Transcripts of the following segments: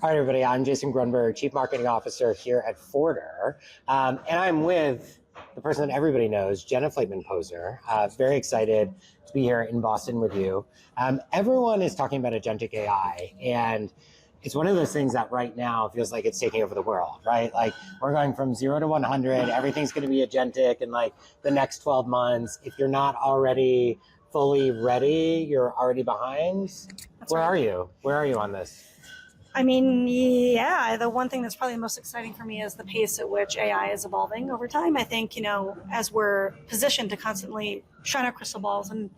Hi, everybody. I'm Jason Grunberg, Chief Marketing Officer here at Forder. And I'm with the person that everybody knows, Jenna Flateman-Posner. Very excited to be here in Boston with you. Everyone is talking about Agentic AI, and it's one of those things that right now feels like it's taking over the world, right? Like we're going from 0 to 100. Everything's going to be agentic in like the next 12 months. If you're not already fully ready, you're already behind. Where are you? Where are you on this? I mean, yeah, the one thing that's probably the most exciting for me is the pace at which AI is evolving over time. I think, as we're positioned to constantly shine our crystal balls and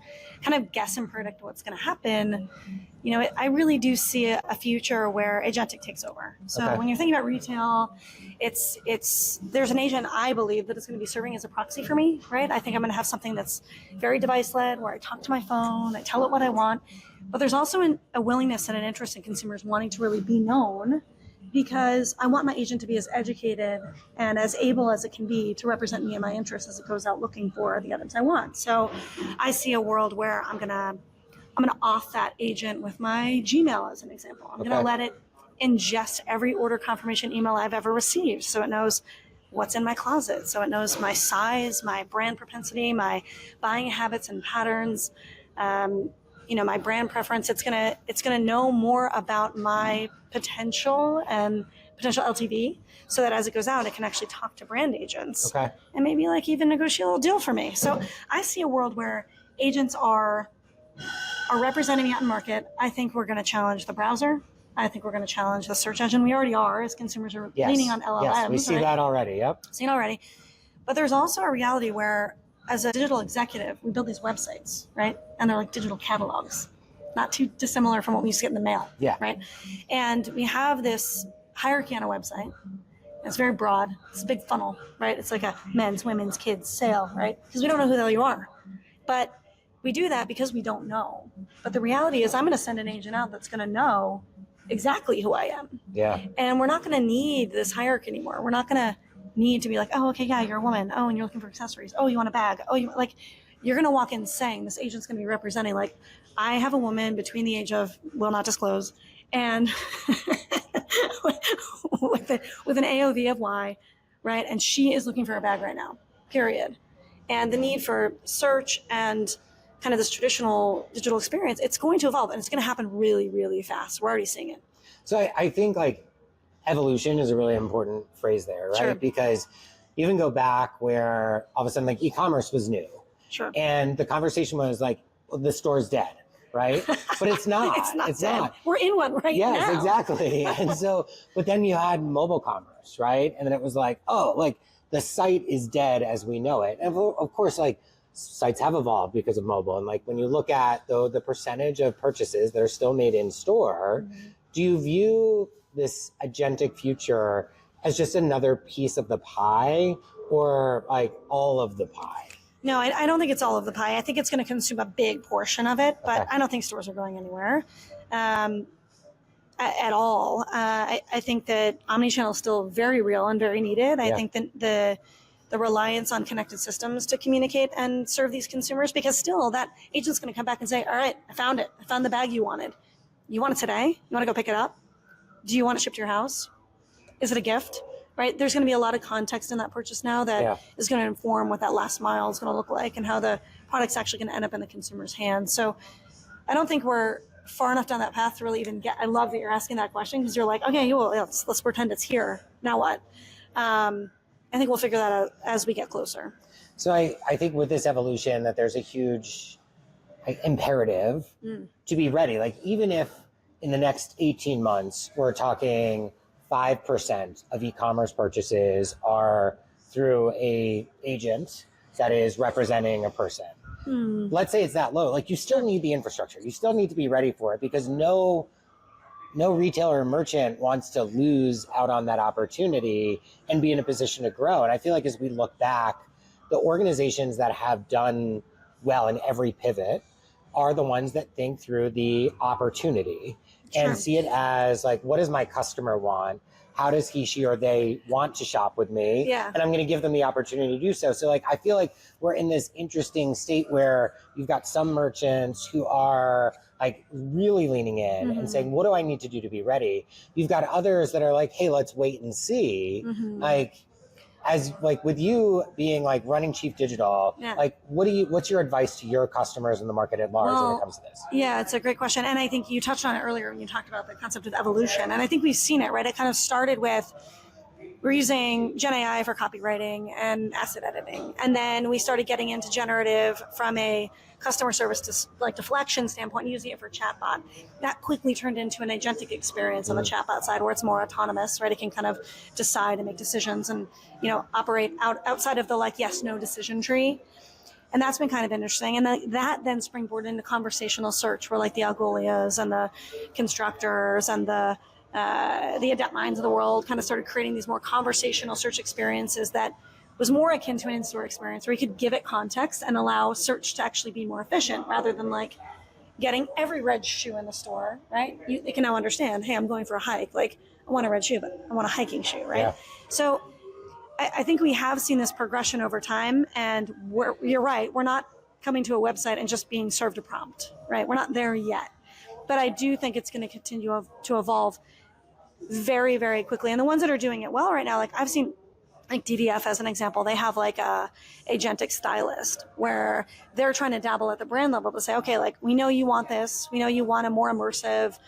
kind of guess and predict what's going to happen, I really do see a future where agentic takes over. So when you're thinking about retail, there's an agent, I believe, that is going to be serving as a proxy for me, right? I think I'm going to have something that's very device-led, where I talk to my phone, I tell it what I want. But there's also a willingness and an interest in consumers wanting to really be known, because I want my agent to be as educated and as able as it can be to represent me and my interests as it goes out looking for the items I want. So I see a world where I'm gonna off that agent with my Gmail as an example. I'm gonna let it ingest every order confirmation email I've ever received, so it knows what's in my closet, so it knows my size, my brand propensity, my buying habits and patterns. My brand preference. It's gonna know more about my potential and potential LTV, so that as it goes out, it can actually talk to brand agents and maybe like even negotiate a little deal for me. So I see a world where agents are representing me out in market. I think we're going to challenge the browser. I think we're going to challenge the search engine. We already are, as consumers are leaning on LLMs. Yes, we see that already. Yep, seen already. But there's also a reality where, as a digital executive, we build these websites, right? And they're like digital catalogs, not too dissimilar from what we used to get in the mail, right? And we have this hierarchy on a website. It's very broad. It's a big funnel, right? It's like a men's, women's, kids sale, right? Because we don't know who the hell you are. But we do that because we don't know. But the reality is I'm going to send an agent out that's going to know exactly who I am. Yeah. And we're not going to need this hierarchy anymore. We're not going to need to be like, oh, okay, yeah, you're a woman. Oh, and you're looking for accessories. Oh, you want a bag. Oh, you're going to walk in saying this agent's going to be representing, like, I have a woman between the age of, will not disclose, and with an AOV of Y, right? And she is looking for a bag right now, period. And the need for search and kind of this traditional digital experience, it's going to evolve, and it's going to happen really, really fast. We're already seeing it. So I think evolution is a really important phrase there, right? Sure. Because you can go back where all of a sudden e-commerce was new. Sure. And the conversation was like, well, the store's dead, right? But it's not. It's not. We're in one right now. Yes, exactly. And so, but then you had mobile commerce, right? And then it was like, oh, like the site is dead as we know it. And of course, sites have evolved because of mobile. And when you look at the percentage of purchases that are still made in store, do you view this agentic future as just another piece of the pie, or all of the pie? No, I don't think it's all of the pie. I think it's going to consume a big portion of it, but I don't think stores are going anywhere at all. I think that omnichannel is still very real and very needed. I think that the reliance on connected systems to communicate and serve these consumers, because still that agent's going to come back and say, all right, I found it. I found the bag you wanted. You want it today? You want to go pick it up? Do you want it shipped to your house? Is it a gift? Right? There's going to be a lot of context in that purchase now that is going to inform what that last mile is going to look like and how the product's actually going to end up in the consumer's hands. So I don't think we're far enough down that path to really even get. I love that you're asking that question, because you're like, okay, well, let's pretend it's here. Now what? I think we'll figure that out as we get closer. So I think with this evolution that there's a huge imperative to be ready. Even if in the next 18 months, we're talking 5% of e-commerce purchases are through a agent that is representing a person. Let's say it's that low. You still need the infrastructure. You still need to be ready for it, because no retailer or merchant wants to lose out on that opportunity and be in a position to grow. And I feel like as we look back, the organizations that have done well in every pivot are the ones that think through the opportunity and see it as what does my customer want? how does he, she, or they want to shop with me? Yeah. And I'm going to give them the opportunity to do so. So like, I feel like we're in this interesting state where you've got some merchants who are like really leaning in and saying, what do I need to do to be ready? You've got others that are like, hey, let's wait and see. Like, as like with you being like running chief digital, like what's your advice to your customers in the market at large when it comes to this? Yeah, it's a great question. And I think you touched on it earlier when you talked about the concept of evolution. And I think we've seen it, right? It kind of started with, we're using Gen AI for copywriting and asset editing. And then we started getting into generative from a customer service to like deflection standpoint, using it for chatbot. That quickly turned into an agentic experience on the chatbot side where it's more autonomous, right? It can kind of decide and make decisions and, operate outside of the like yes, no decision tree. And that's been kind of interesting. And that then springboarded into conversational search where like the Algolias and the Constructors and the Adept Minds of the world kind of started creating these more conversational search experiences that was more akin to an in-store experience where you could give it context and allow search to actually be more efficient rather than like getting every red shoe in the store, right? It can now understand, hey, I'm going for a hike. Like I want a red shoe, but I want a hiking shoe, right? Yeah. So I think we have seen this progression over time, and you're right. We're not coming to a website and just being served a prompt, right? We're not there yet. But I do think it's going to continue to evolve very, very quickly. And the ones that are doing it well right now, like I've seen like DVF as an example, they have like a agentic stylist where they're trying to dabble at the brand level to say, okay, like we know you want this. We know you want a more immersive,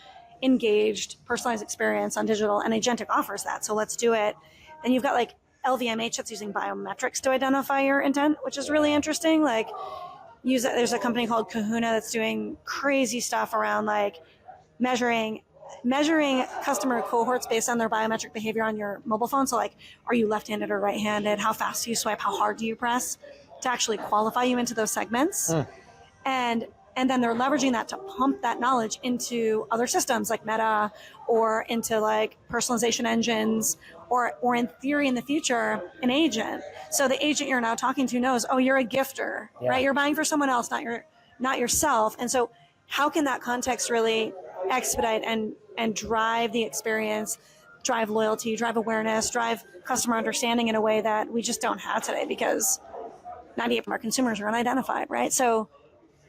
engaged, personalized experience on digital, and agentic offers that. So let's do it. Then you've got like LVMH that's using biometrics to identify your intent, which is really interesting. Like there's a company called Kahuna that's doing crazy stuff around like measuring customer cohorts based on their biometric behavior on your mobile phone. So like, are you left-handed or right-handed? How fast do you swipe? How hard do you press to actually qualify you into those segments? And then they're leveraging that to pump that knowledge into other systems like Meta or into like personalization engines or in theory in the future, an agent. So the agent you're now talking to knows, oh, you're a gifter, right? You're buying for someone else, not yourself. And so how can that context really expedite and drive the experience, drive loyalty, drive awareness, drive customer understanding in a way that we just don't have today because 98% of our consumers are unidentified, right? So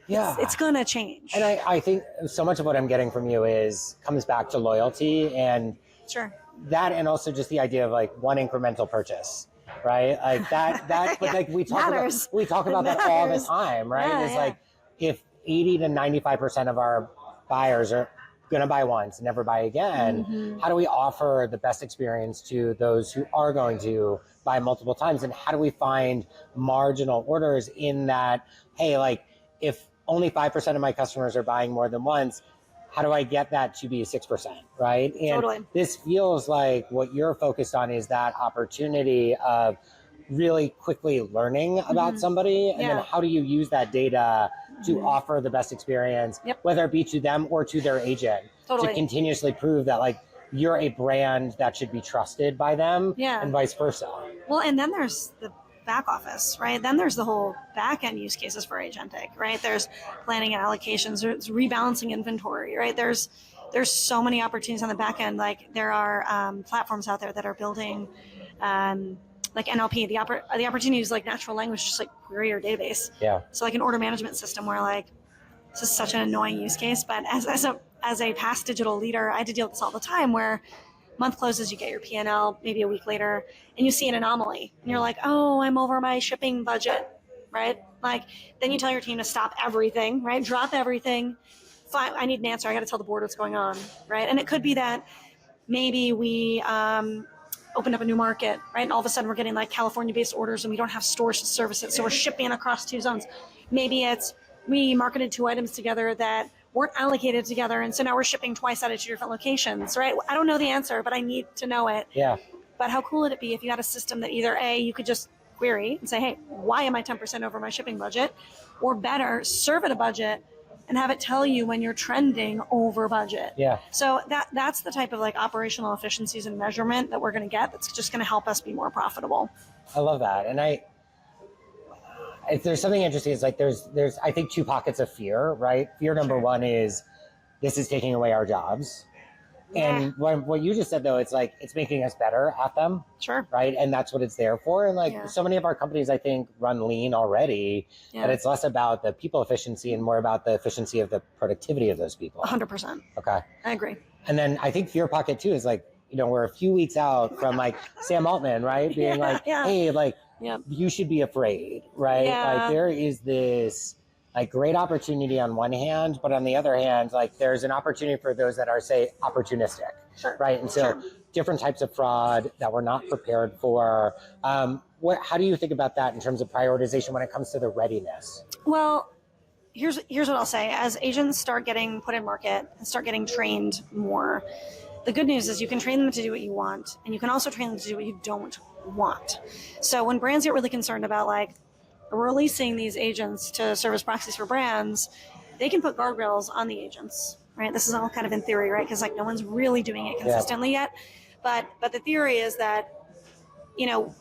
it's going to change. And I think so much of what I'm getting from you comes back to loyalty and that, and also just the idea of like one incremental purchase, right? Like that, but like we talk about that all the time, right? It's like if 80 to 95% of our buyers are going to buy once and never buy again, how do we offer the best experience to those who are going to buy multiple times? And how do we find marginal orders in that, hey, like if only 5% of my customers are buying more than once, how do I get that to be 6%, right? And this feels like what you're focused on is that opportunity of really quickly learning about somebody, and then how do you use that data to offer the best experience, whether it be to them or to their agent, to continuously prove that like you're a brand that should be trusted by them, and vice versa. Well, and then there's the back office, right? Then there's the whole back end use cases for agentic, right? There's planning and allocations, there's rebalancing inventory, right? There's so many opportunities on the back end. Like there are platforms out there that are building like NLP, the opportunity to use like natural language, just like query your database. So like an order management system where like, this is such an annoying use case, but as a past digital leader, I had to deal with this all the time where month closes, you get your P&L maybe a week later, and you see an anomaly. And you're like, oh, I'm over my shipping budget, right? Like, then you tell your team to stop everything, right? Drop everything. Fine, I need an answer. I got to tell the board what's going on, right? And it could be that maybe we opened up a new market, right? And all of a sudden we're getting like California-based orders and we don't have stores to service it. So we're shipping across 2 zones. Maybe it's we marketed 2 items together that weren't allocated together, and so now we're shipping twice out of 2 different locations, right? I don't know the answer, but I need to know it. But how cool would it be if you had a system that either A, you could just query and say, hey, why am I 10% over my shipping budget? Or better, serve at a budget and have it tell you when you're trending over budget. So that's the type of like operational efficiencies and measurement that we're going to get that's just going to help us be more profitable. I love that. And if there's something interesting, it's like there's I think 2 pockets of fear, right? Fear number 1 is this is taking away our jobs. And what you just said, though, it's like it's making us better at them. Sure. Right. And that's what it's there for. And like so many of our companies, I think, run lean already. But it's less about the people efficiency and more about the efficiency of the productivity of those people. 100%. Okay. I agree. And then I think Fear Pocket, too, is like, you know, we're a few weeks out from like Sam Altman, right? Being hey, like, you should be afraid, right? Like there is this like great opportunity on one hand, but on the other hand, like there's an opportunity for those that are, say, opportunistic, right? And so different types of fraud that we're not prepared for. How do you think about that in terms of prioritization when it comes to the readiness? Well, here's what I'll say. As agents start getting put in market and start getting trained more, the good news is you can train them to do what you want, and you can also train them to do what you don't want. So when brands get really concerned about like releasing these agents to serve as proxies for brands, they can put guardrails on the agents, right? This is all kind of in theory, right? Because like no one's really doing it consistently yet. But the theory is that, you know,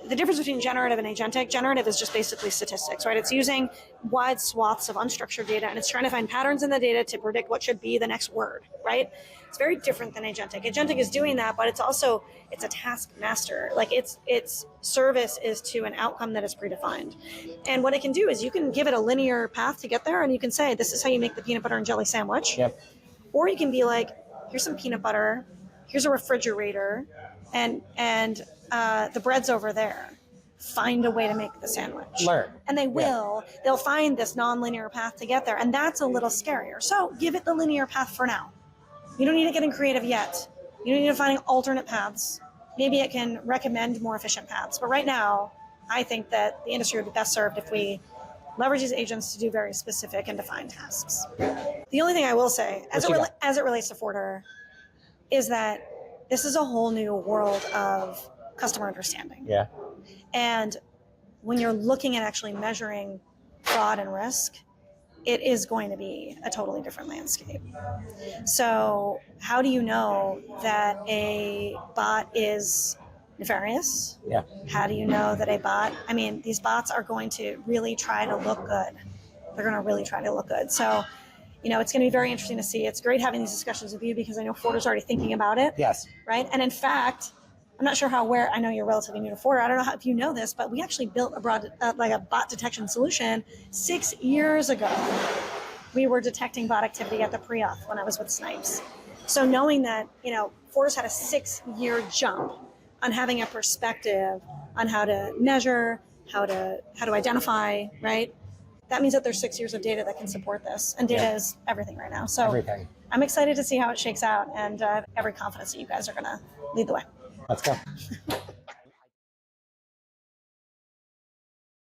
the difference between generative and agentic, generative is just basically statistics, right? It's using wide swaths of unstructured data, and it's trying to find patterns in the data to predict what should be the next word, right? It's very different than agentic. Agentic is doing that, but it's a taskmaster. Like its service is to an outcome that is predefined. And what it can do is you can give it a linear path to get there, and you can say, this is how you make the peanut butter and jelly sandwich. Yep. Or you can be like, here's some peanut butter, here's a refrigerator, and the bread's over there. Find a way to make the sandwich. Learn. And they will. Yeah. They'll find this non-linear path to get there. And that's a little scarier. So give it the linear path for now. You don't need to get creative yet. You don't need to find alternate paths. Maybe it can recommend more efficient paths. But right now, I think that the industry would be best served if we leverage these agents to do very specific and defined tasks. The only thing I will say, as it relates to Forder, is that this is a whole new world of customer understanding. Yeah. And when you're looking at actually measuring fraud and risk, it is going to be a totally different landscape. So how do you know that a bot is nefarious? Yeah. How do you know that these bots are going to really try to look good. They're going to really try to look good. So, you know, it's going to be very interesting to see. It's great having these discussions with you because I know Forder's already thinking about it. Yes. Right. And in fact, I'm not sure I know you're relatively new to Forder. I don't know if you know this, but we actually built a bot detection solution 6 years ago. We were detecting bot activity at the pre-auth when I was with Snipes. So knowing that, you know, Forder's had a 6-year jump on having a perspective on how to measure, how to identify, right? That means that there's 6 years of data that can support this, and data is everything right now. So everything. I'm excited to see how it shakes out, and I have every confidence that you guys are going to lead the way. Let's go.